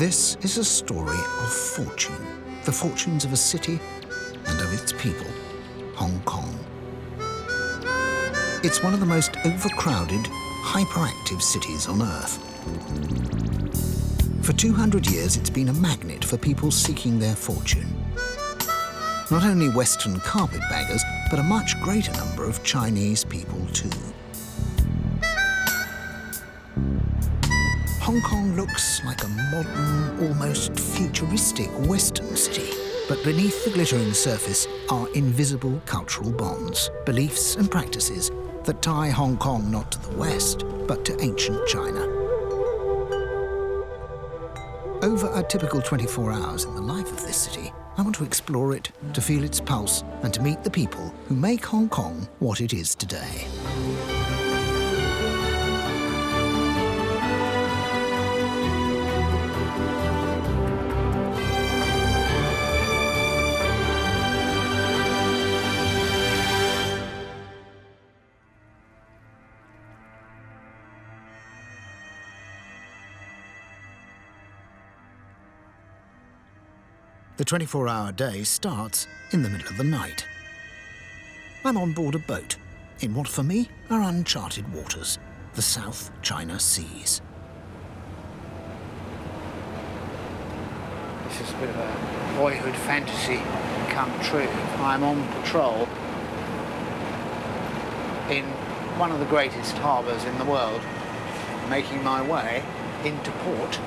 This is a story of fortune, the fortunes of a city and of its people, Hong Kong. It's one of the most overcrowded, hyperactive cities on Earth. For 200 years, it's been a magnet for people seeking their fortune. Not only Western carpetbaggers, but a much greater number of Chinese people too. Hong Kong looks like a modern, almost futuristic Western city. But beneath the glittering surface are invisible cultural bonds, beliefs and practices that tie Hong Kong not to the West, but to ancient China. Over a typical 24 hours in the life of this city, I want to explore it, to feel its pulse, and to meet the people who make Hong Kong what it is today. The 24-hour day starts in the middle of the night. I'm on board a boat in what for me are uncharted waters, the South China Seas. This is a bit of a boyhood fantasy come true. I'm on patrol in one of the greatest harbours in the world, making my way into port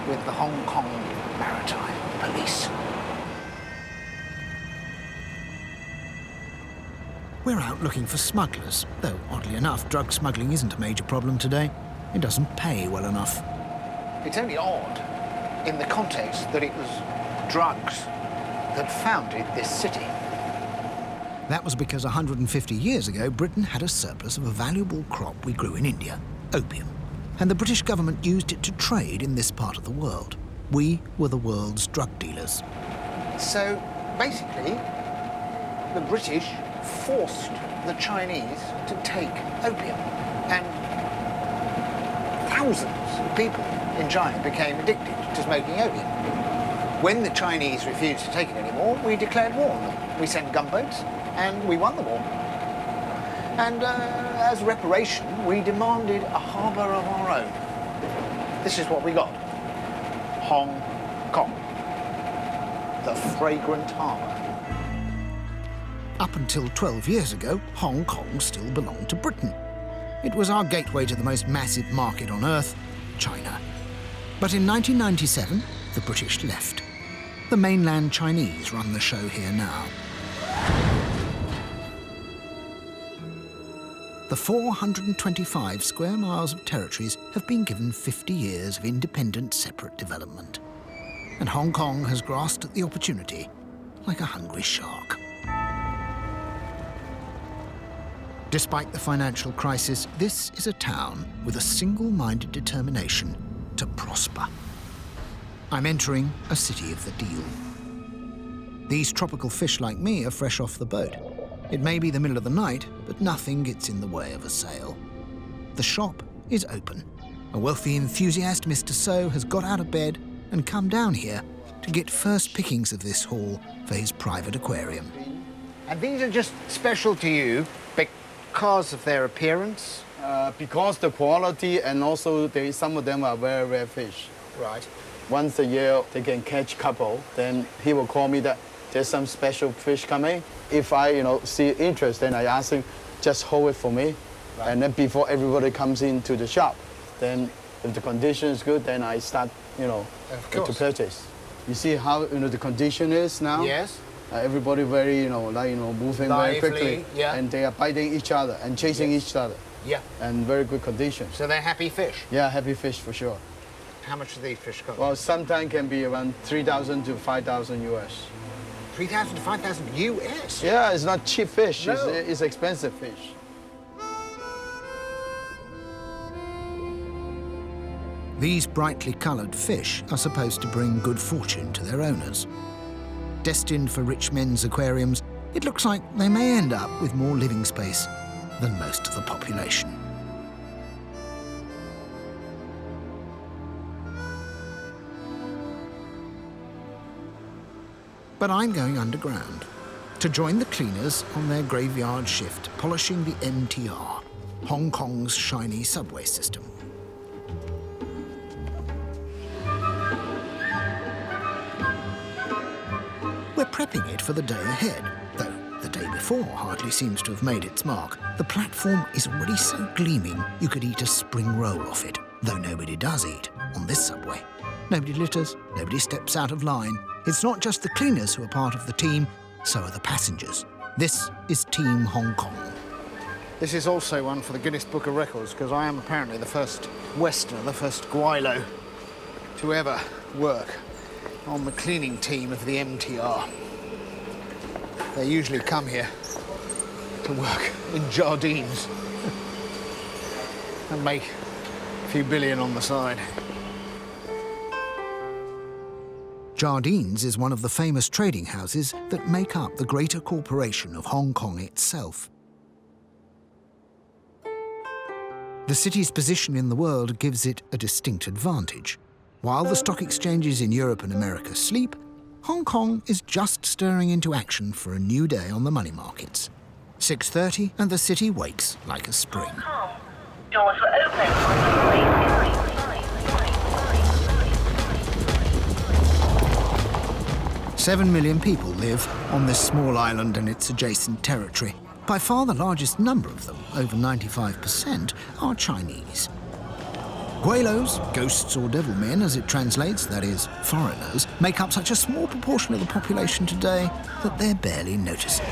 with the Hong Kong Maritime Police. We're out looking for smugglers, though oddly enough, drug smuggling isn't a major problem today. It doesn't pay well enough. It's only odd in the context that it was drugs that founded this city. That was because 150 years ago, Britain had a surplus of a valuable crop we grew in India, opium. And the British government used it to trade in this part of the world. We were the world's drug dealers. So basically, the British forced the Chinese to take opium. And thousands of people in China became addicted to smoking opium. When the Chinese refused to take it anymore, we declared war on them. We sent gunboats and we won the war. And as reparation, we demanded a harbour of our own. This is what we got. Hong Kong, the fragrant harbour. Up until 12 years ago, Hong Kong still belonged to Britain. It was our gateway to the most massive market on Earth, China. But in 1997, the British left. The mainland Chinese run the show here now. The 425 square miles of territories have been given 50 years of independent, separate development. And Hong Kong has grasped at the opportunity like a hungry shark. Despite the financial crisis, this is a town with a single-minded determination to prosper. I'm entering a city of the deal. These tropical fish like me are fresh off the boat. It may be the middle of the night, but nothing gets in the way of a sale. The shop is open. A wealthy enthusiast, Mr. So, has got out of bed and come down here to get first pickings of this haul for his private aquarium. And these are just special to you because of their appearance? Because the quality, and also some of them are very rare fish. Right. Once a year they can catch couple, then he will call me that there's some special fish coming. If I see interest, then I ask him, just hold it for me. Right. And then before everybody comes into the shop, then if the condition is good, then I start to purchase. You see how the condition is now? Yes. Everybody very moving lively, very quickly, yeah. And they are biting each other and chasing each other. Yeah. And very good condition. So they're happy fish? Yeah, happy fish for sure. How much do these fish cost? Well, sometimes can be around 3,000 to 5,000 US. 3,000 to 5,000 US? Yeah, it's not cheap fish. No. It's expensive fish. These brightly coloured fish are supposed to bring good fortune to their owners. Destined for rich men's aquariums, it looks like they may end up with more living space than most of the population. But I'm going underground to join the cleaners on their graveyard shift, polishing the MTR, Hong Kong's shiny subway system. We're prepping it for the day ahead, though the day before hardly seems to have made its mark. The platform is already so gleaming you could eat a spring roll off it, though nobody does eat on this subway. Nobody litters, nobody steps out of line. It's not just the cleaners who are part of the team, so are the passengers. This is Team Hong Kong. This is also one for the Guinness Book of Records, because I am apparently the first Westerner, the first Guilo to ever work on the cleaning team of the MTR. They usually come here to work in Jardines and make a few billion on the side. Jardines is one of the famous trading houses that make up the greater corporation of Hong Kong itself. The city's position in the world gives it a distinct advantage. While the stock exchanges in Europe and America sleep, Hong Kong is just stirring into action for a new day on the money markets. 6:30 and the city wakes like a spring. Doors were open on the way. 7 million people live on this small island and its adjacent territory. By far the largest number of them, over 95%, are Chinese. Guilos, ghosts or devil men as it translates, that is, foreigners, make up such a small proportion of the population today that they're barely noticeable.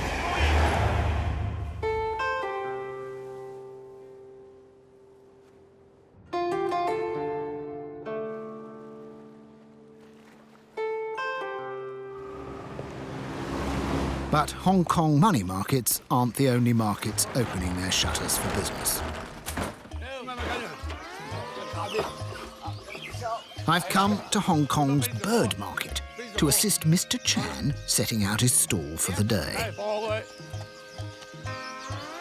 But Hong Kong money markets aren't the only markets opening their shutters for business. I've come to Hong Kong's bird market to assist Mr. Chan setting out his stall for the day.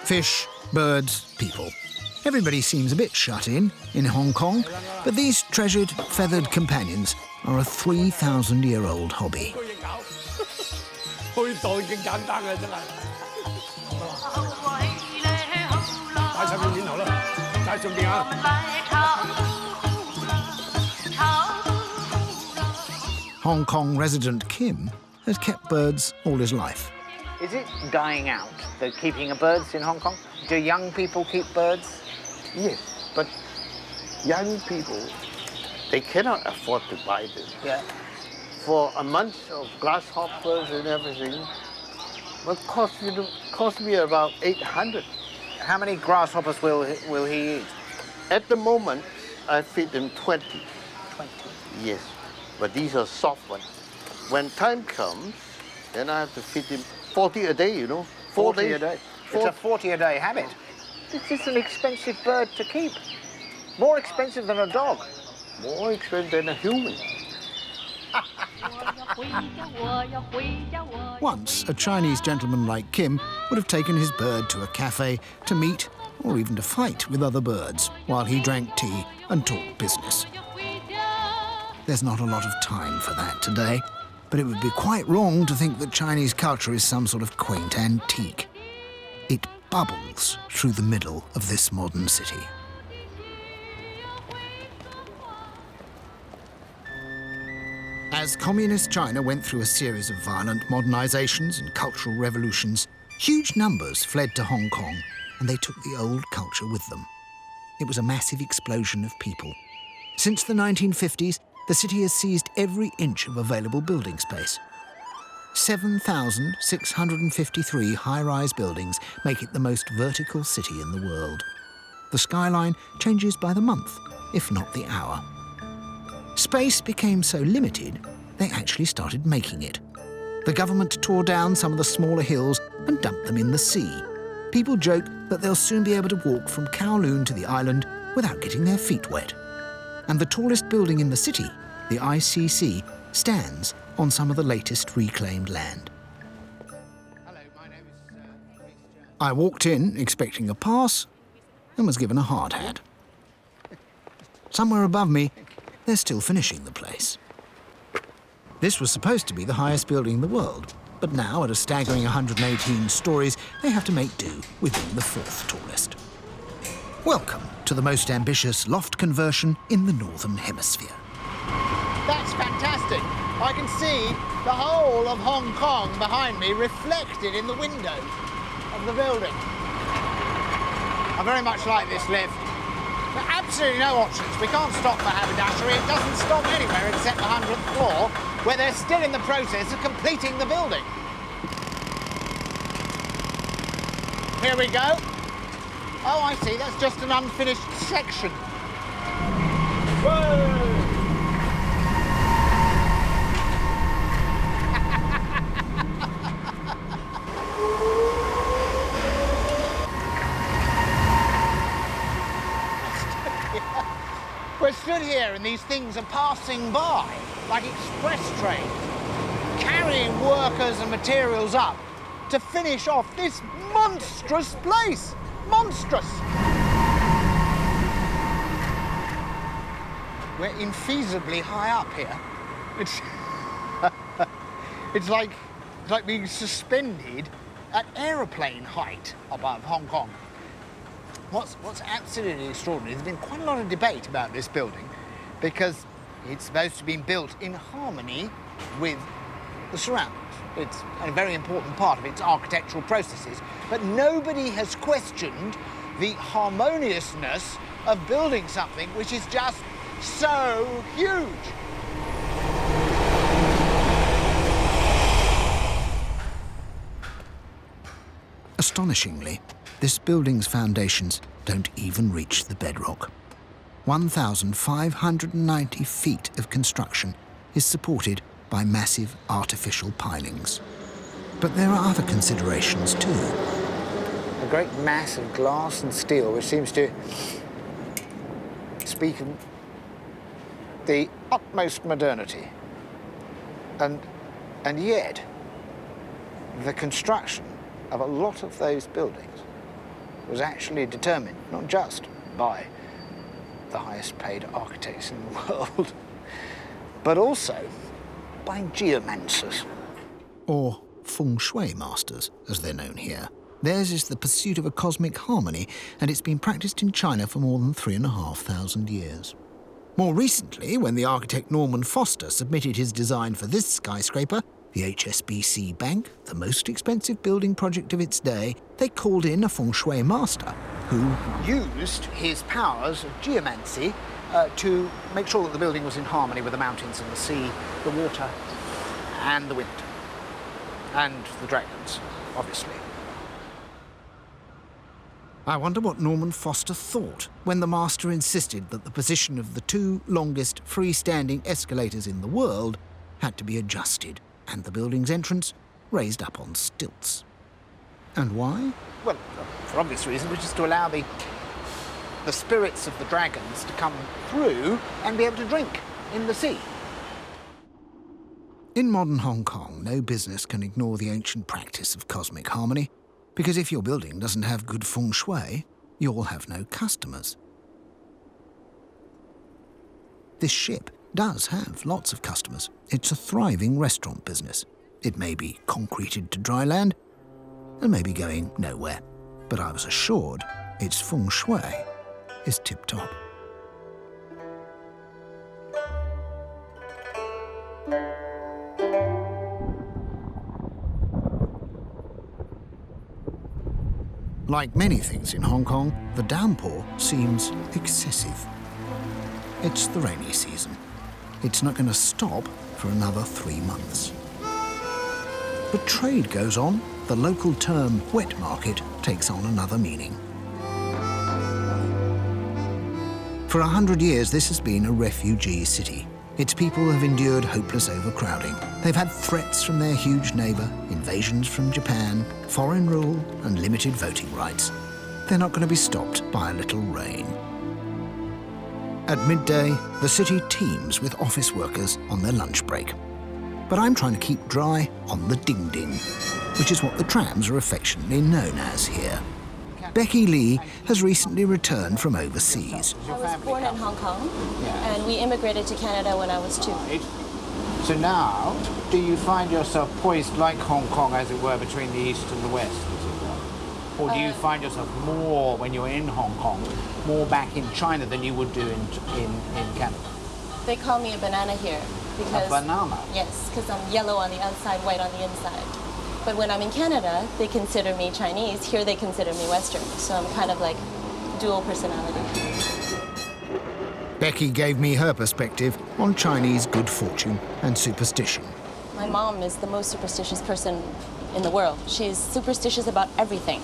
Fish, birds, people. Everybody seems a bit shut in Hong Kong, but these treasured, feathered companions are a 3,000-year-old hobby. Hong Kong resident Kim has kept birds all his life. Is it dying out, the keeping of birds in Hong Kong? Do young people keep birds? Yes, but young people, they cannot afford to buy them. Yeah. For a month of grasshoppers and everything, it cost me about 800. How many grasshoppers will he eat? At the moment, I feed them 20. 20. Yes, but these are soft ones. When time comes, then I have to feed them 40 a day, you know. 40 a day? It's a 40 a day habit. This is an expensive bird to keep. More expensive than a dog. More expensive than a human. Once, a Chinese gentleman like Kim would have taken his bird to a cafe to meet or even to fight with other birds while he drank tea and talked business. There's not a lot of time for that today, but it would be quite wrong to think that Chinese culture is some sort of quaint antique. It bubbles through the middle of this modern city. As communist China went through a series of violent modernizations and cultural revolutions, huge numbers fled to Hong Kong, and they took the old culture with them. It was a massive explosion of people. Since the 1950s, the city has seized every inch of available building space. 7,653 high-rise buildings make it the most vertical city in the world. The skyline changes by the month, if not the hour. Space became so limited, they actually started making it. The government tore down some of the smaller hills and dumped them in the sea. People joke that they'll soon be able to walk from Kowloon to the island without getting their feet wet. And the tallest building in the city, the ICC, stands on some of the latest reclaimed land. Hello, my name is Rhys. I walked in expecting a pass and was given a hard hat. Somewhere above me, they're still finishing the place. This was supposed to be the highest building in the world, but now, at a staggering 118 stories, they have to make do within the 4th tallest. Welcome to the most ambitious loft conversion in the Northern Hemisphere. That's fantastic. I can see the whole of Hong Kong behind me reflected in the windows of the building. I very much like this lift. There are absolutely no options. We can't stop for haberdashery. It doesn't stop anywhere except the 100th floor, where they're still in the process of completing the building. Here we go. Oh, I see. That's just an unfinished section. Whoa! We're stood here and these things are passing by, like express trains, carrying workers and materials up to finish off this monstrous place. Monstrous! We're infeasibly high up here. It's like being suspended at aeroplane height above Hong Kong. What's absolutely extraordinary, there's been quite a lot of debate about this building because it's supposed to be built in harmony with the surroundings. It's a very important part of its architectural processes, but nobody has questioned the harmoniousness of building something which is just so huge. Astonishingly, this building's foundations don't even reach the bedrock. 1,590 feet of construction is supported by massive artificial pilings. But there are other considerations too. A great mass of glass and steel which seems to speak of the utmost modernity. And yet, the construction of a lot of those buildings was actually determined not just by the highest paid architects in the world, but also by geomancers. Or Feng Shui masters, as they're known here. Theirs is the pursuit of a cosmic harmony, and it's been practiced in China for more than 3,500 years. More recently, when the architect Norman Foster submitted his design for this skyscraper, the HSBC Bank, the most expensive building project of its day, they called in a Feng Shui master who used his powers of geomancy to make sure that the building was in harmony with the mountains and the sea, the water and the wind, and the dragons, obviously. I wonder what Norman Foster thought when the master insisted that the position of the 2 longest freestanding escalators in the world had to be adjusted and the building's entrance raised up on stilts. And why? Well, for obvious reasons, which is to allow the spirits of the dragons to come through and be able to drink in the sea. In modern Hong Kong, no business can ignore the ancient practice of cosmic harmony, because if your building doesn't have good feng shui, you'll have no customers. This ship does have lots of customers. It's a thriving restaurant business. It may be concreted to dry land and may be going nowhere, but I was assured its feng shui is tip-top. Like many things in Hong Kong, the downpour seems excessive. It's the rainy season. It's not going to stop for another 3 months. But trade goes on. The local term wet market takes on another meaning. For 100 years, this has been a refugee city. Its people have endured hopeless overcrowding. They've had threats from their huge neighbour, invasions from Japan, foreign rule and limited voting rights. They're not going to be stopped by a little rain. At midday, the city teems with office workers on their lunch break. But I'm trying to keep dry on the Ding Ding, which is what the trams are affectionately known as here. Becky Lee has recently returned from overseas. I was born in Hong Kong, and we immigrated to Canada when I was 2. So now, do you find yourself poised like Hong Kong, as it were, between the East and the West, as it were? Or do you find yourself more, when you're in Hong Kong, more back in China than you would do in Canada? They call me a banana here. Because, A banana? Yes, because I'm yellow on the outside, white on the inside. But when I'm in Canada, they consider me Chinese. Here they consider me Western. So I'm kind of like dual personality. Becky gave me her perspective on Chinese good fortune and superstition. My mom is the most superstitious person in the world. She's superstitious about everything.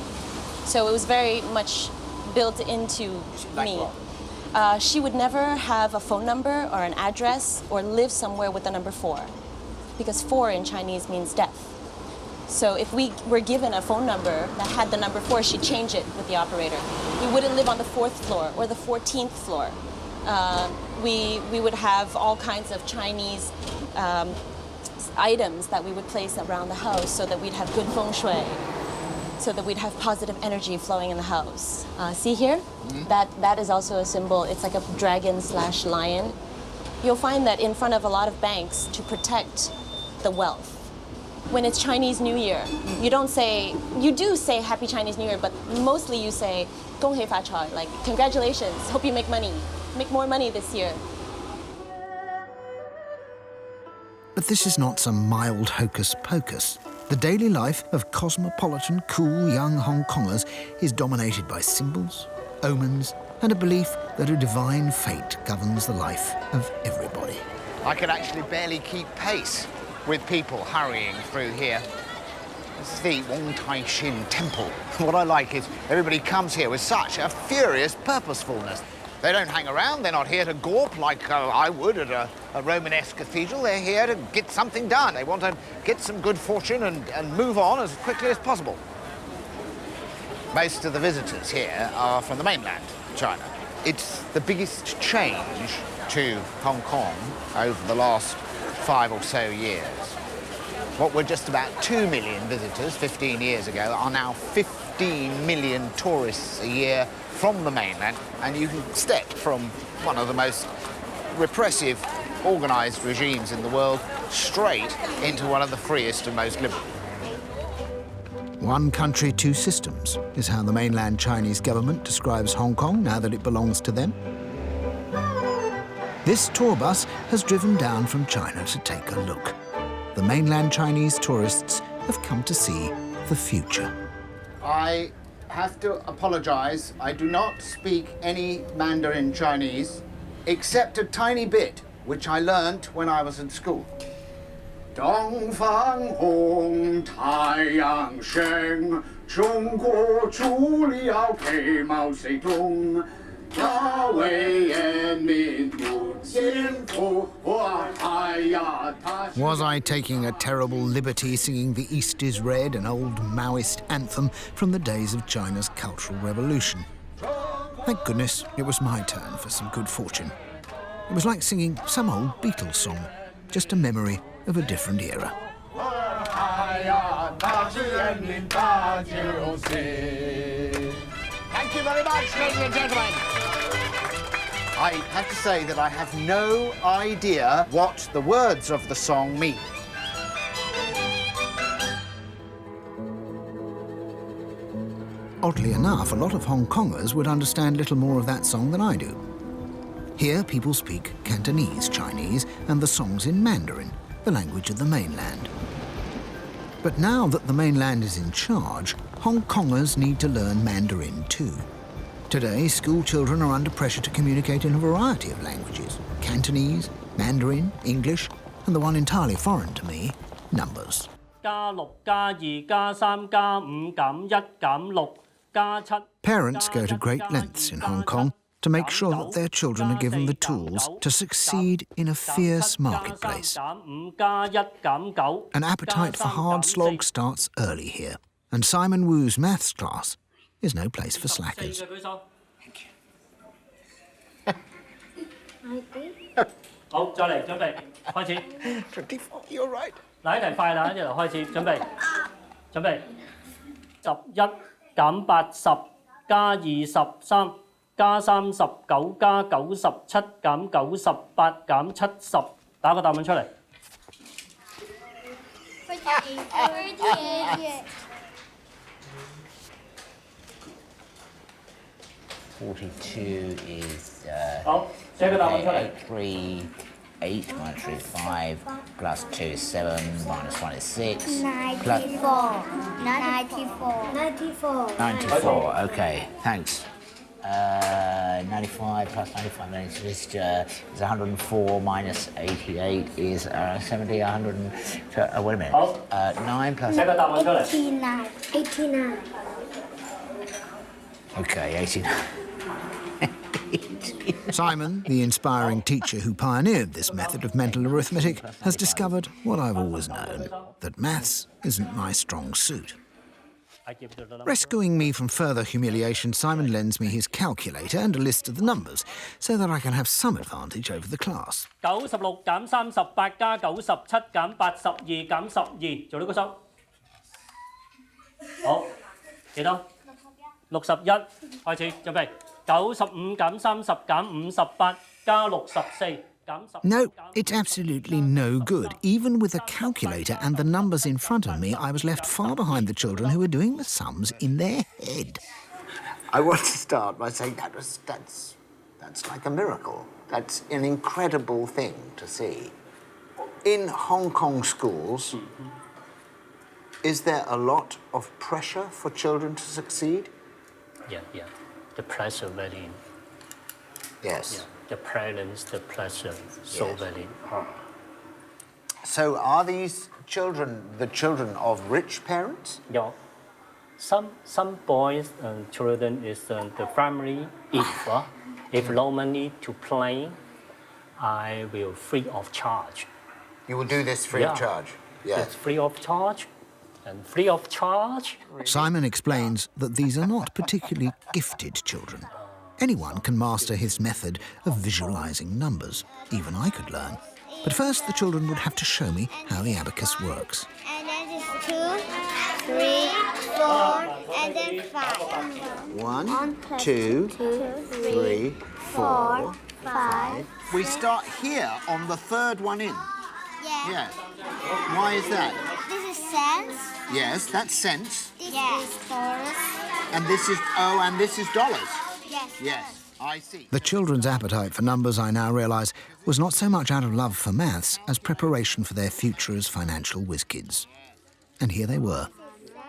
So it was very much built into me. She would never have a phone number or an address or live somewhere with the number 4, because 4 in Chinese means death. So if we were given a phone number that had the number 4, she'd change it with the operator. We wouldn't live on the 4th floor or the 14th floor. We would have all kinds of Chinese items that we would place around the house so that we'd have good Feng Shui, so that we'd have positive energy flowing in the house. See here? That is also a symbol. It's like a dragon/lion. You'll find that in front of a lot of banks to protect the wealth. When it's Chinese New Year, you do say Happy Chinese New Year, but mostly you say 恭喜发财, like congratulations, hope you make more money this year. But this is not some mild hocus-pocus. The daily life of cosmopolitan, cool young Hong Kongers is dominated by symbols, omens, and a belief that a divine fate governs the life of everybody. I could actually barely keep pace with people hurrying through here. This is the Wong Tai Shin Temple. What I like is everybody comes here with such a furious purposefulness. They don't hang around, they're not here to gawp like I would at a Romanesque cathedral. They're here to get something done. They want to get some good fortune and move on as quickly as possible. Most of the visitors here are from the mainland China. It's the biggest change to Hong Kong over the last 5 or so years. What were just about 2 million visitors 15 years ago are now 15 million tourists a year from the mainland, and you can step from one of the most repressive, organised regimes in the world straight into one of the freest and most liberal. One country, two systems is how the mainland Chinese government describes Hong Kong now that it belongs to them. This tour bus has driven down from China to take a look. The mainland Chinese tourists have come to see the future. I have to apologise. I do not speak any Mandarin Chinese, except a tiny bit, which I learnt when I was in school. 东方红，太阳升，中国除了给毛泽东，要为人民不幸福，我还要他。 Was I taking a terrible liberty singing The East is Red, an old Maoist anthem from the days of China's Cultural Revolution? Thank goodness it was my turn for some good fortune. It was like singing some old Beatles song, just a memory of a different era. Thank you very much, ladies and gentlemen. I have to say that I have no idea what the words of the song mean. Oddly enough, a lot of Hong Kongers would understand little more of that song than I do. Here, people speak Cantonese Chinese and the song's in Mandarin, the language of the mainland. But now that the mainland is in charge, Hong Kongers need to learn Mandarin too. Today, school children are under pressure to communicate in a variety of languages: Cantonese, Mandarin, English, and the one entirely foreign to me, numbers. 加6加2加3加5減1減6加7 Parents go to great lengths in Hong Kong to make sure that their children are given the tools to succeed in a fierce marketplace. An appetite for hard slog starts early here, and Simon Wu's maths class is no place for slackers. 好，再嚟準備開始。 24, you're right. 嗱，一題快啦，一嚟開始，準備，準備。11減80加23加39加97減98減70，打個答案出嚟。42 is 好，寫個答案出嚟。 3, 8 minus 3 is 5, plus 2 is 7, minus 1 is 6. 94. 94. 94. 94, okay, thanks. 95 plus 95 minus this is 104 minus 88 is 70, 100. Wait a minute. 好， 9 plus. 寫個答案出嚟。 89. 89. Okay, 89. Simon, the inspiring teacher who pioneered this method of mental arithmetic, has discovered what I've always known, that maths isn't my strong suit. Rescuing me from further humiliation, Simon lends me his calculator and a list of the numbers so that I can have some advantage over the class. 96減38加97減82減12，做呢個數。好，幾多？61，開始準備。95減30減58加64減10。 No, it's absolutely no good. Even with a calculator and the numbers in front of me, I was left far behind the children who were doing the sums in their head. I want to start by saying that's like a miracle. That's an incredible thing to see. In Hong Kong schools, is there a lot of pressure for children to succeed? Yeah. The pressure very. Yes. Yeah. The parents, the pressure so Yes. very hard. So are these children the children of rich parents? Yeah. Some boys and children is the family. If no money to play, I will free of charge. You will do this free of charge? Yes. It's free of charge, and free of charge. Simon explains that these are not particularly gifted children. Anyone can master his method of visualizing numbers. Even I could learn. But first, the children would have to show me how the abacus works. And then it's 2, 3, 4, and then 5. 1, 2, 3, 4, 5. We start here on the third one in. Yeah. Yeah. Why is that? This is cents. Yes, that's cents. This is dollars. And this is dollars. Yes. Yes, I see. The children's appetite for numbers, I now realise, was not so much out of love for maths as preparation for their future as financial whiz-kids. And here they were,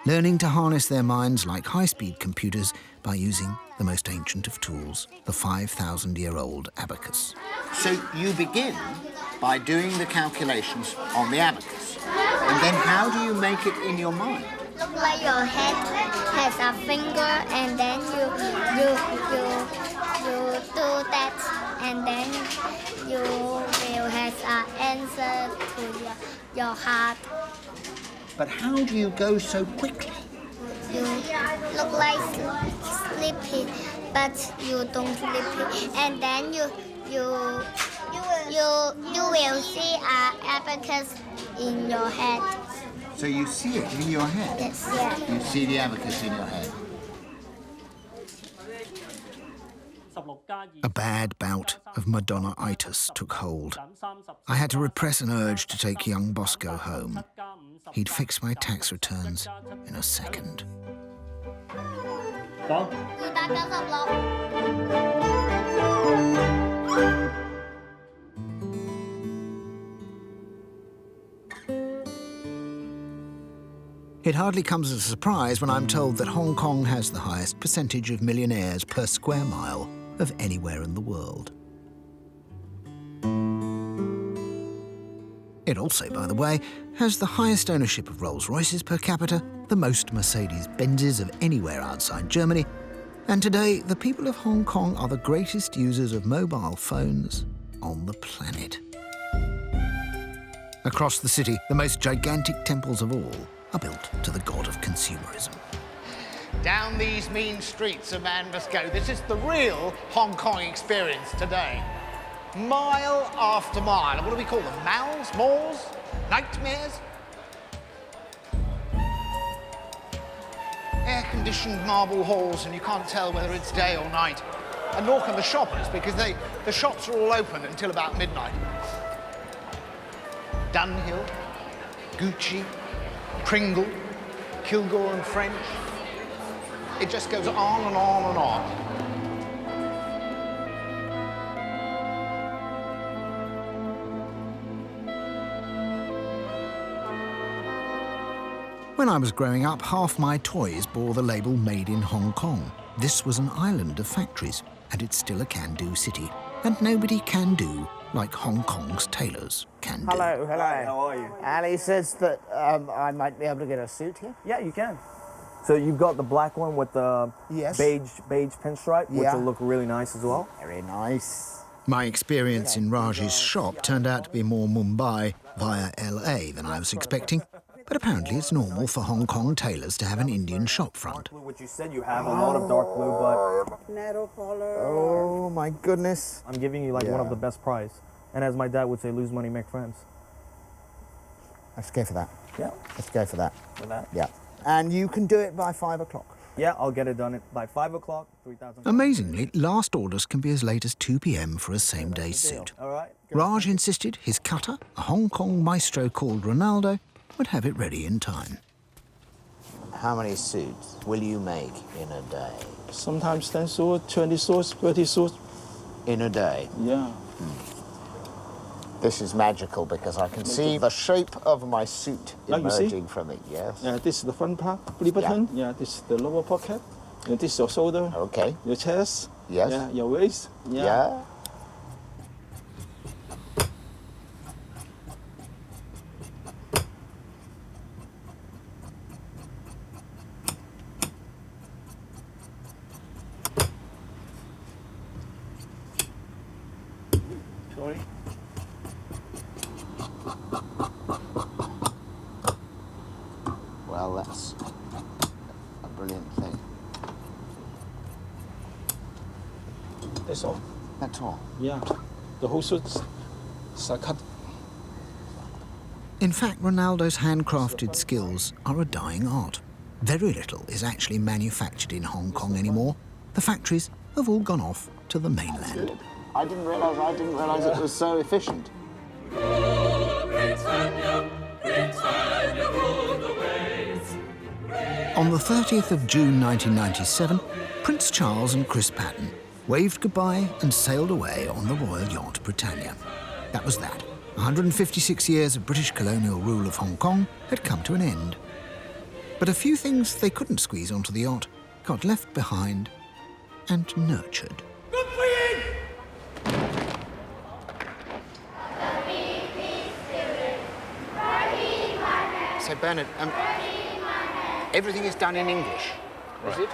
learning to harness their minds like high-speed computers by using the most ancient of tools, the 5,000-year-old abacus. So you begin by doing the calculations on the abacus. And then how do you make it in your mind? Look like your head has a finger, and then you do that, and then you will have an answer to your heart. But how do you go so quickly? You look like sleepy, but you don't sleepy, and then you will see an abacus in your head. So you see it in your head? Yes. Yeah. You see the abacus in your head. A bad bout of Madonna-itis took hold. I had to repress an urge to take young Bosco home. He'd fix my tax returns in a second. Go. 296. It hardly comes as a surprise when I'm told that Hong Kong has the highest percentage of millionaires per square mile of anywhere in the world. It also, by the way, has the highest ownership of Rolls-Royces per capita, the most Mercedes-Benzes of anywhere outside Germany, and today the people of Hong Kong are the greatest users of mobile phones on the planet. Across the city, the most gigantic temples of all are built to the god of consumerism. Down these mean streets a man must go. This is the real Hong Kong experience today. Mile after mile. What do we call them? Malls? Malls? Nightmares? Air-conditioned marble halls, and you can't tell whether it's day or night. And nor can the shoppers, because the shops are all open until about midnight. Dunhill, Gucci, Pringle, Kilgore and French. It just goes on and on and on. When I was growing up, half my toys bore the label Made in Hong Kong. This was an island of factories, and it's still a can-do city. And nobody can do like Hong Kong's tailors can do. Hello, hello. Hi, how are you? Ali says that I might be able to get a suit here. Yeah, you can. So you've got the black one with the Yes. beige pinstripe, which Yeah. will look really nice as well. Very nice. My experience in Raj's shop turned out to be more Mumbai via LA than I was expecting. But apparently it's normal for Hong Kong tailors to have an Indian shop front. Which you said you have a lot of dark blue, but Narrow collar. Oh my goodness. I'm giving you like one of the best price. And as my dad would say, lose money, make friends. Let's go for that. Yeah. Let's go for that. For that? Yeah. And you can do it by 5 o'clock. Yeah, I'll get it done by 5 o'clock, 3,000. Amazingly, last orders can be as late as 2 p.m. for a same-day suit. All right. Raj insisted his cutter, a Hong Kong maestro called Ronaldo, would have it ready in time. How many suits will you make in a day? Sometimes 10 suits, 20 suits, 30 suits. In a day? Yeah. This is magical because I can see the shape of my suit Like you see? emerging from it, yes. This is the front part, belly button. Yeah, this is the lower pocket. And this is your shoulder. Okay. Your chest. Yes. Yeah, your waist. Yeah. Sorry. Well, that's a brilliant thing. That's all. That's all. Yeah. The whole suits are cut. In fact, Ronaldo's handcrafted skills are a dying art. Very little is actually manufactured in Hong Kong anymore. The factories have all gone off to the mainland. I didn't realise it was so efficient. On the 30th of June 1997, Prince Charles and Chris Patten waved goodbye and sailed away on the royal yacht Britannia. That was that. 156 years of British colonial rule of Hong Kong had come to an end. But a few things they couldn't squeeze onto the yacht got left behind and nurtured. So, Bernard, everything is done in English, is it?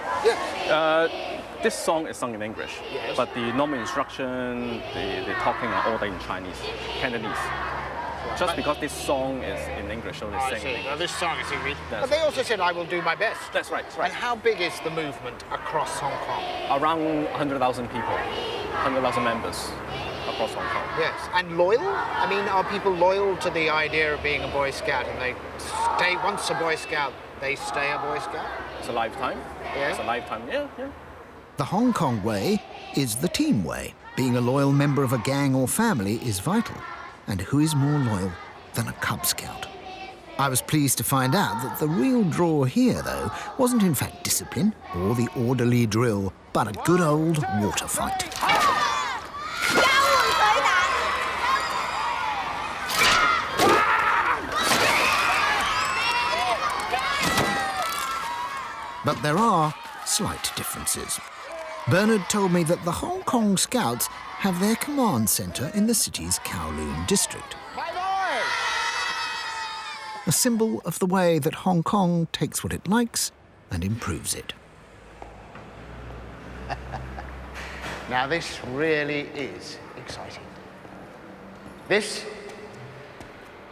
This song is sung in English, but the normal instruction, the talking are all in Chinese, Cantonese. Just because this song is in English, so they sing in English. Well, this song is English. That's But they also said, I will do my best. That's right, that's right. And how big is the movement across Hong Kong? Around 100,000 people, 100,000 members across Hong Kong. Yes, and loyal? I mean, are people loyal to the idea of being a Boy Scout and they stay, once a Boy Scout, they stay a Boy Scout? It's a lifetime. Yeah? It's a lifetime, yeah. The Hong Kong way is the team way. Being a loyal member of a gang or family is vital. And who is more loyal than a Cub Scout? I was pleased to find out that the real draw here, though, wasn't in fact discipline or the orderly drill, but a good old water fight. But there are slight differences. Bernard told me that the Hong Kong Scouts have their command centre in the city's Kowloon district. A symbol of the way that Hong Kong takes what it likes and improves it. Now, this really is exciting. This,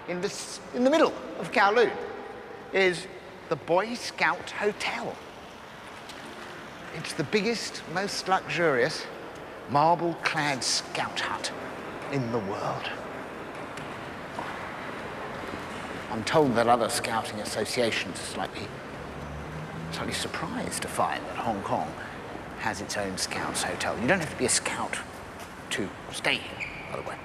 in the middle of Kowloon, is the Boy Scout Hotel. It's the biggest, most luxurious, marble-clad scout hut in the world. I'm told that other scouting associations are slightly surprised to find that Hong Kong has its own Scouts Hotel. You don't have to be a scout to stay here, by the way.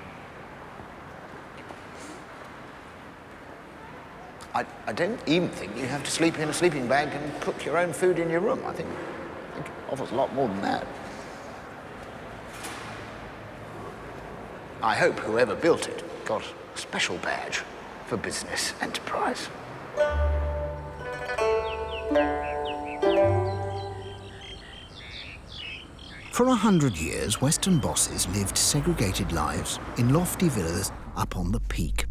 I don't even think you have to sleep in a sleeping bag and cook your own food in your room. I think it offers a lot more than that. I hope whoever built it got a special badge for business enterprise. For 100 years, Western bosses lived segregated lives in lofty villas up on the peak.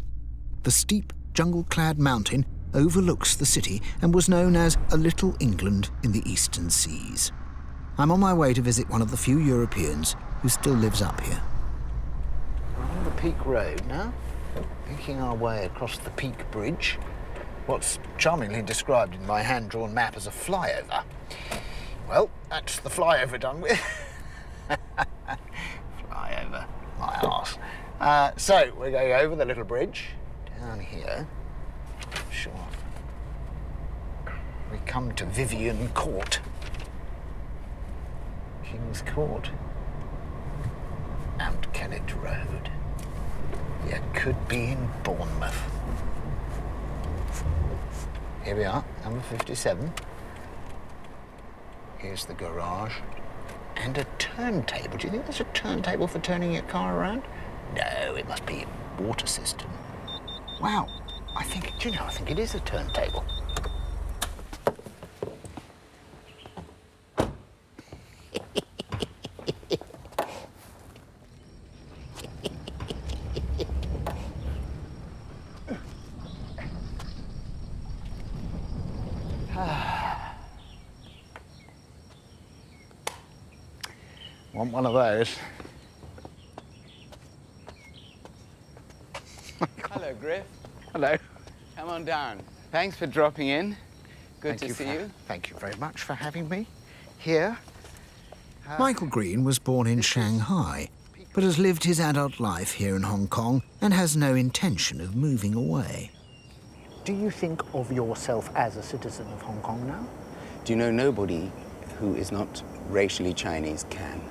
The steep, jungle-clad mountain overlooks the city and was known as a Little England in the Eastern Seas. I'm on my way to visit one of the few Europeans who still lives up here. We're on the Peak Road now, making our way across the Peak Bridge, what's charmingly described in my hand-drawn map as a flyover. Well, that's the flyover done with. Flyover, my arse. So, we're going over the little bridge, down here. Sure. We come to Vivian Court. King's Court. Mount Kennet Road. You could be in Bournemouth. Here we are, number 57. Here's the garage. And a turntable. Do you think there's a turntable for turning your car around? No, it must be a water system. Wow, I think it is a turntable. Want one of those? Hello, Griff. Hello. Come on down. Thanks for dropping in. Good to see you. Thank you very much for having me here. Michael Green was born in Shanghai, but has lived his adult life here in Hong Kong and has no intention of moving away. Do you think of yourself as a citizen of Hong Kong now? Do you know nobody who is not racially Chinese can?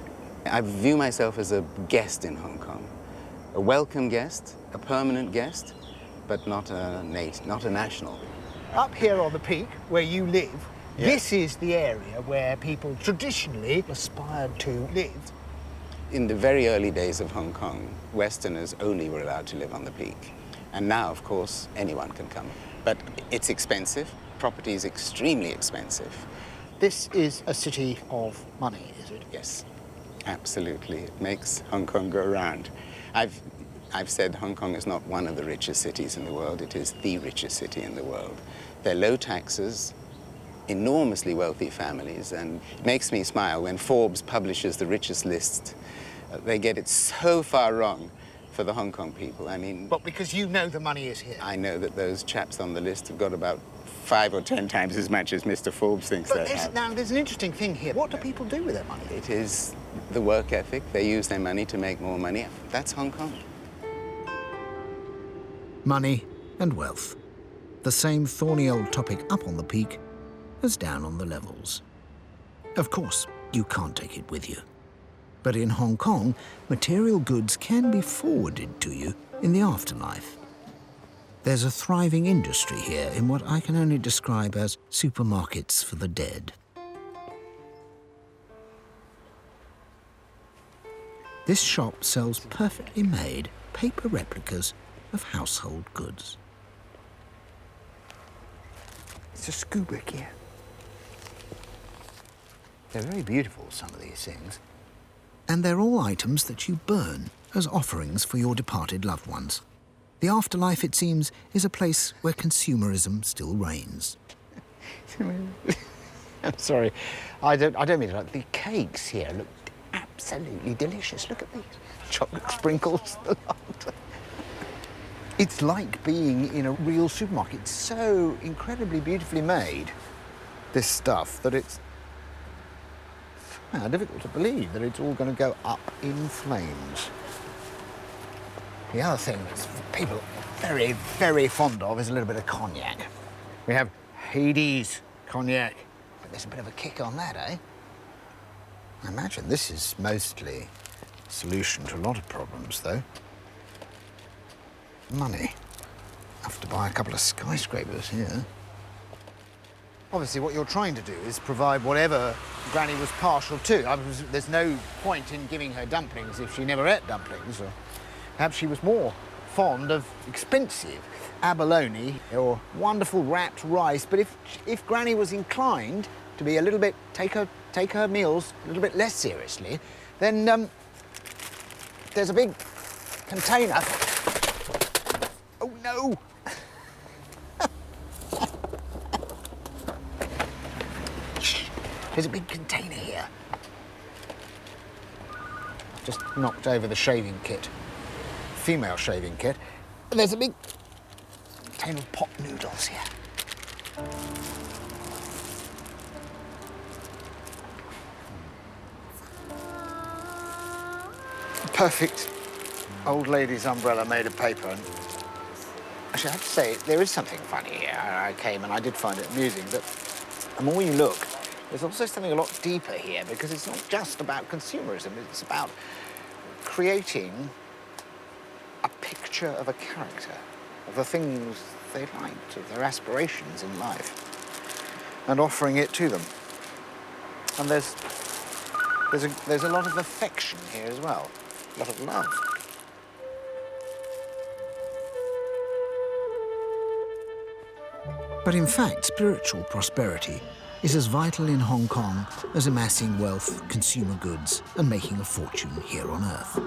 I view myself as a guest in Hong Kong. A welcome guest, a permanent guest, but not a national. Up here on the peak, where you live, Yeah. This is the area where people traditionally aspired to live. In the very early days of Hong Kong, Westerners only were allowed to live on the peak. And now, of course, anyone can come. But it's expensive. Property is extremely expensive. This is a city of money, is it? Yes, absolutely. It makes Hong Kong go round. I've said Hong Kong is not one of the richest cities in the world. It is the richest city in the world. They're low taxes, enormously wealthy families, and it makes me smile when Forbes publishes the richest list. They get it so far wrong for the Hong Kong people. I mean... But because you know the money is here. I know that those chaps on the list have got about 5 or 10 times as much as Mr. Forbes thinks they have. Now, there's an interesting thing here. What do people do with their money? It is the work ethic. They use their money to make more money. That's Hong Kong. Money and wealth. The same thorny old topic up on the peak as down on the levels. Of course, you can't take it with you. But in Hong Kong, material goods can be forwarded to you in the afterlife. There's a thriving industry here in what I can only describe as supermarkets for the dead. This shop sells perfectly made paper replicas of household goods. It's a scuba gear. They're very beautiful, some of these things. And they're all items that you burn as offerings for your departed loved ones. The afterlife, it seems, is a place where consumerism still reigns. I'm sorry, I don't mean it. The cakes here look absolutely delicious. Look at these chocolate sprinkles. It's like being in a real supermarket. It's so incredibly beautifully made, this stuff, that it's difficult to believe that it's all going to go up in flames. The other thing that people are very, very fond of is a little bit of cognac. We have Hades cognac. But there's a bit of a kick on that, eh? I imagine this is mostly a solution to a lot of problems, though. Money. Enough to by a couple of skyscrapers here. Obviously, what you're trying to do is provide whatever Granny was partial to. There's no point in giving her dumplings if she never ate dumplings. Or perhaps she was more fond of expensive abalone or wonderful wrapped rice. But if Granny was inclined to be a little bit, take her meals a little bit less seriously, then there's a big container. Oh, no! There's a big container here. I've just knocked over the shaving kit, female shaving kit. And there's a big container of pot noodles here. Perfect old lady's umbrella made of paper. And actually, I have to say, there is something funny here. I came and I did find it amusing, but the more you look, there's also something a lot deeper here, because it's not just about consumerism, it's about creating a picture of a character, of the things they liked, of their aspirations in life, and offering it to them. And there's a lot of affection here as well, a lot of love. But in fact, spiritual prosperity is as vital in Hong Kong as amassing wealth, consumer goods, and making a fortune here on Earth.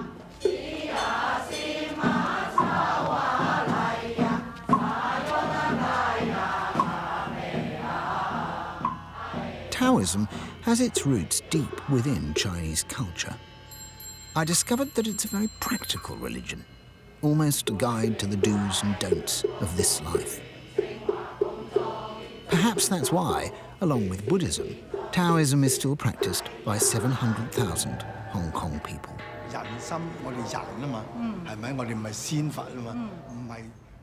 Taoism has its roots deep within Chinese culture. I discovered that it's a very practical religion, almost a guide to the do's and don'ts of this life. Perhaps that's why, along with Buddhism, Taoism is still practiced by 700,000 Hong Kong people.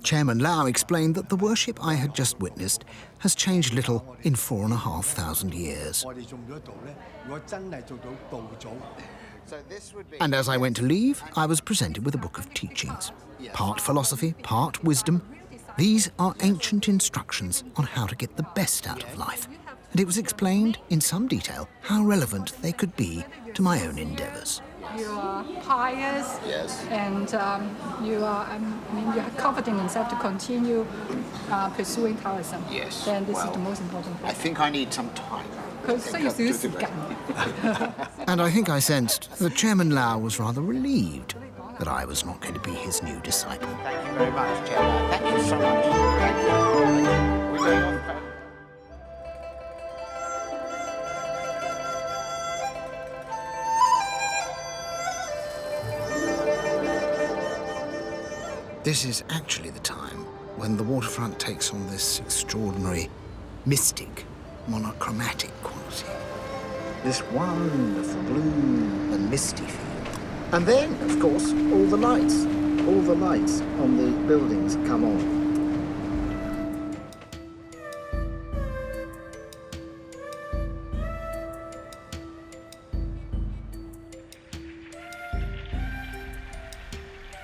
Chairman Lau explained that the worship I had just witnessed has changed little in 4,500 years. And as I went to leave, I was presented with a book of teachings, part philosophy, part wisdom. These are ancient instructions on how to get the best out of life. And it was explained in some detail how relevant they could be to my own endeavours. You are pious, yes, and you are confident in yourself to continue pursuing Taoism. Yes. Then this is the most important thing. I think I need some time. And I think I sensed that Chairman Lau was rather relieved that I was not going to be his new disciple. Thank you very much, Chairman. Thank you so much. Thank you. We're going on. This is actually the time when the waterfront takes on this extraordinary, mystic, monochromatic quality. This wonderful blue and misty feel. And then, of course, all the lights on the buildings come on.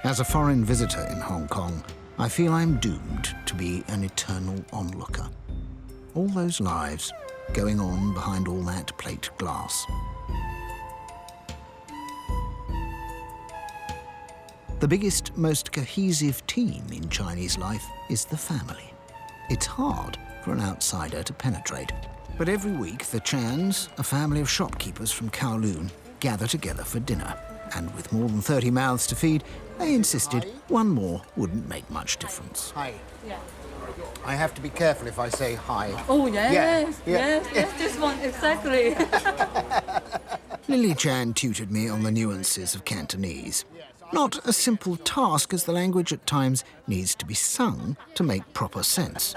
As a foreign visitor in Hong Kong, I feel I'm doomed to be an eternal onlooker. All those lives going on behind all that plate glass. The biggest, most cohesive team in Chinese life is the family. It's hard for an outsider to penetrate. But every week, the Chans, a family of shopkeepers from Kowloon, gather together for dinner. And with more than 30 mouths to feed, they insisted one more wouldn't make much difference. Hi. Yeah. I have to be careful if I say hi. Oh, yes, yeah. yes, this one, exactly. Lily Chan tutored me on the nuances of Cantonese. Not a simple task, as the language at times needs to be sung to make proper sense.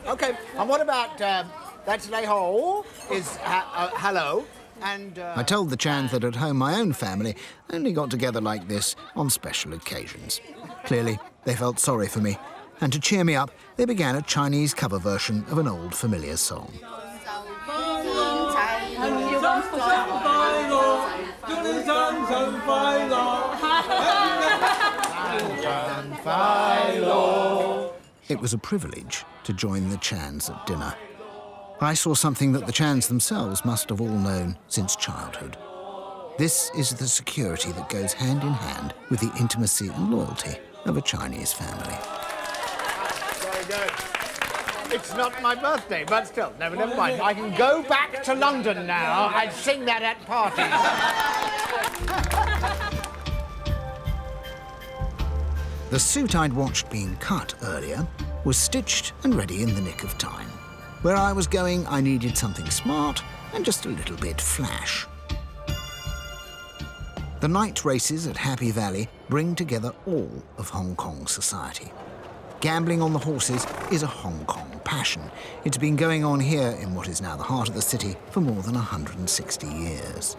Okay, and what about that's lei ho is hello? And I told the Chans that at home my own family only got together like this on special occasions. Clearly, they felt sorry for me, and to cheer me up, they began a Chinese cover version of an old familiar song. It was a privilege to join the Chans at dinner. I saw something that the Chans themselves must have all known since childhood. This is the security that goes hand in hand with the intimacy and loyalty of a Chinese family. Very good. It's not my birthday, but still, never mind. I can go back to London now and sing that at parties. The suit I'd watched being cut earlier was stitched and ready in the nick of time. Where I was going, I needed something smart and just a little bit flash. The night races at Happy Valley bring together all of Hong Kong society. Gambling on the horses is a Hong Kong passion. It's been going on here in what is now the heart of the city for more than 160 years.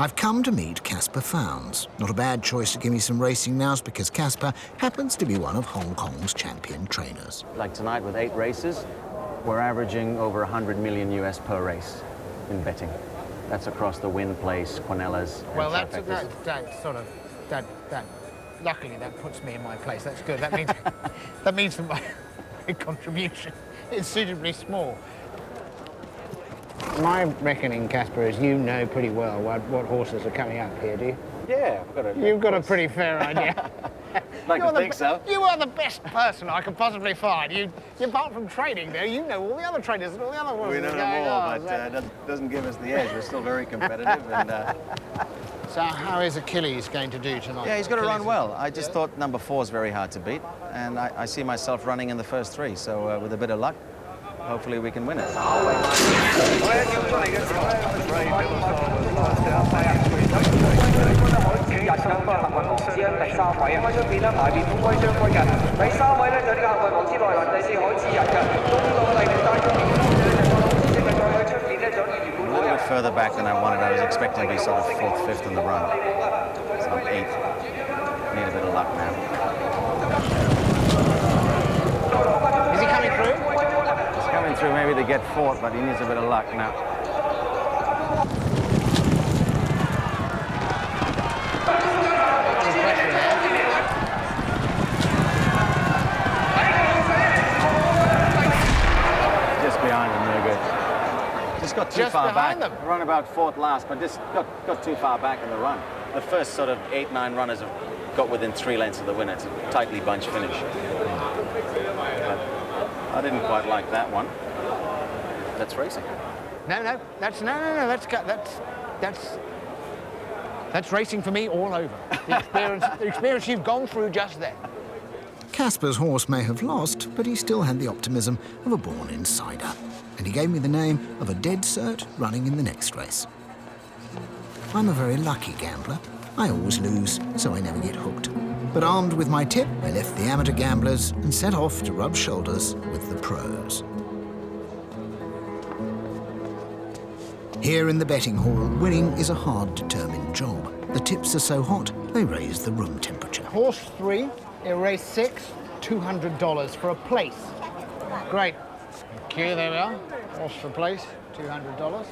I've come to meet Casper Founds. Not a bad choice to give me some racing nows because Casper happens to be one of Hong Kong's champion trainers. Like tonight with 8 races, we're averaging over 100 million US per race in betting. That's across the Wynn Place, Quinellas, and Well, that luckily that puts me in my place. That's good. That means that my contribution is suitably small. My reckoning, Casper, is you know pretty well what horses are coming up here, do you? Yeah, You've got a pretty fair idea. Like to think so. You are the best person I could possibly find. You apart from training there, you know all the other trainers and all the other horses. We know them all, but that doesn't give us the edge. We're still very competitive. And So how is Achilles going to do tonight? yeah, he's got to run well. I just thought number 4 is very hard to beat, and I see myself running in the first 3. So with a bit of luck, hopefully we can win it. A little bit further back than I wanted. I was expecting to be sort of 4th, 5th in the run. So I'm 8th. Need a bit of luck now. Is he coming through? He's coming through maybe to get 4th, but he needs a bit of luck now. Just behind him, no good. Just got too far back. Run about 4th last, but just got too far back in the run. The first sort of 8, 9 runners have got within 3 lengths of the winner. It's a tightly bunched finish. But I didn't quite like that one. That's racing. No. That's racing for me all over. The experience you've gone through just then. Casper's horse may have lost, but he still had the optimism of a born insider. And he gave me the name of a dead cert running in the next race. I'm a very lucky gambler. I always lose, so I never get hooked. But armed with my tip, I left the amateur gamblers and set off to rub shoulders with the pros. Here in the betting hall, winning is a hard, determined job. The tips are so hot, they raise the room temperature. Horse 3, in race 6, $200 for a place. Great. Thank you, there we are. Horse for place, $200.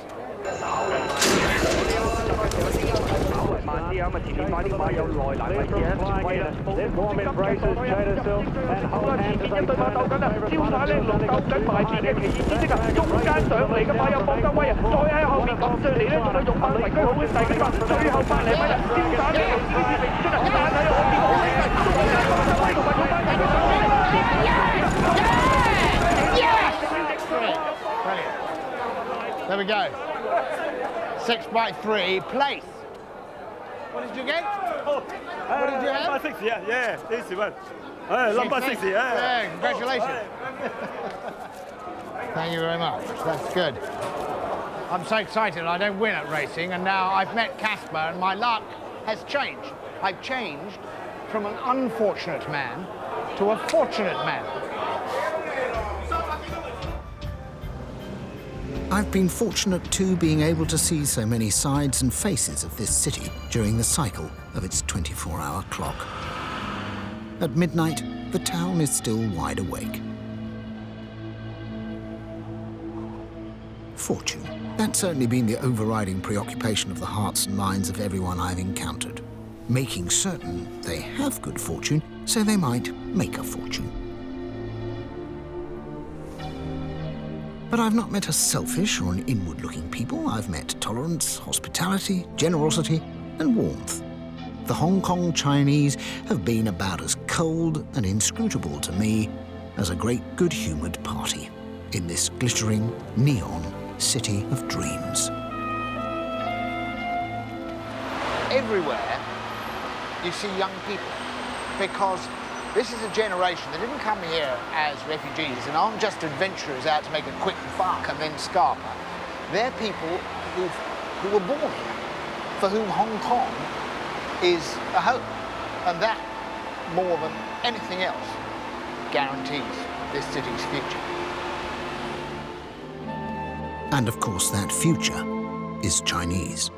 There we go. 6 by 3, place. What did you get? What did you have? Number 6, yeah, easy one. Number 6, yeah. Congratulations. Thank you very much. That's good. I'm so excited I don't win at racing, and now I've met Casper, and my luck has changed. I've changed from an unfortunate man to a fortunate man. I've been fortunate too, being able to see so many sides and faces of this city during the cycle of its 24-hour clock. At midnight, the town is still wide awake. Fortune. That's certainly been the overriding preoccupation of the hearts and minds of everyone I've encountered. Making certain they have good fortune so they might make a fortune. But I've not met a selfish or an inward-looking people. I've met tolerance, hospitality, generosity, and warmth. The Hong Kong Chinese have been about as cold and inscrutable to me as a great good-humoured party in this glittering, neon city of dreams. Everywhere you see young people, because this is a generation that didn't come here as refugees and aren't just adventurers out to make a quick buck and then scarper. They're people who were born here, for whom Hong Kong is a home. And that, more than anything else, guarantees this city's future. And of course, that future is Chinese.